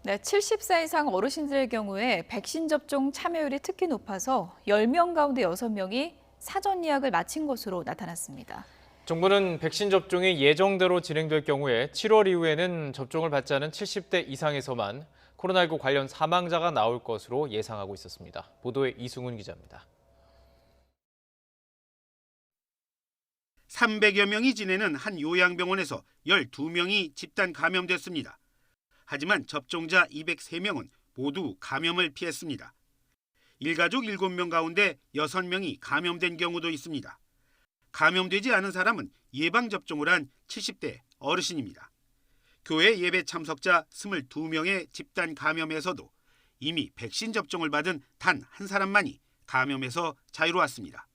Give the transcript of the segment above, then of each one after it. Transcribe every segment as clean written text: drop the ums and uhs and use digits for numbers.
네, 70세 이상 어르신들의 경우에 백신 접종 참여율이 특히 높아서 10명 가운데 6명이 사전 예약을 마친 것으로 나타났습니다. 정부는 백신 접종이 예정대로 진행될 경우에 7월 이후에는 접종을 받지 않은 70대 이상에서만 코로나19 관련 사망자가 나올 것으로 예상하고 있었습니다. 보도에 이승훈 기자입니다. 300여 명이 지내는 한 요양병원에서 12명이 집단 감염됐습니다. 하지만 접종자 203명은 모두 감염을 피했습니다. 일가족 7명 가운데 6명이 감염된 경우도 있습니다. 감염되지 않은 사람은 예방접종을 한 70대 어르신입니다. 교회 예배 참석자 22명의 집단 감염에서도 이미 백신 접종을 받은 단 한 사람만이 감염에서 자유로웠습니다.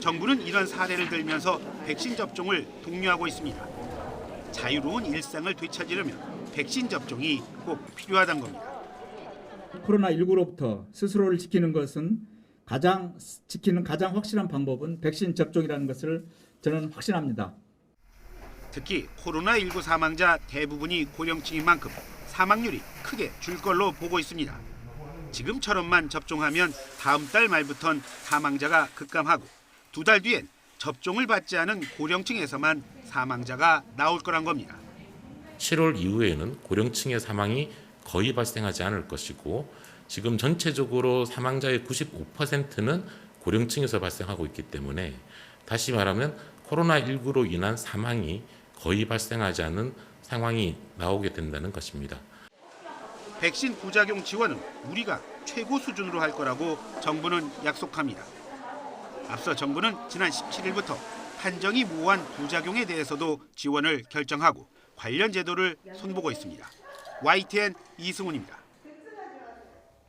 정부는 이런 사례를 들면서 백신 접종을 독려하고 있습니다. 자유로운 일상을 되찾으려면 백신 접종이 꼭 필요하다는 겁니다. 코로나19로부터 스스로를 지키는 가장 확실한 방법은 백신 접종이라는 것을 저는 확신합니다. 특히 코로나19 사망자 대부분이 고령층인 만큼 사망률이 크게 줄 걸로 보고 있습니다. 지금처럼만 접종하면 다음 달 말부턴 사망자가 급감하고 2달 뒤엔 접종을 받지 않은 고령층에서만 사망자가 나올 거란 겁니다. 7월 이후에는 고령층의 사망이 거의 발생하지 않을 것이고 지금 전체적으로 사망자의 95%는 고령층에서 발생하고 있기 때문에 다시 말하면 코로나19로 인한 사망이 거의 발생하지 않는 상황이 나오게 된다는 것입니다. 백신 부작용 지원은 우리가 최고 수준으로 할 거라고 정부는 약속합니다. 앞서 정부는 지난 17일부터 판정이 모호한 부작용에 대해서도 지원을 결정하고 관련 제도를 손보고 있습니다. YTN 이승훈입니다.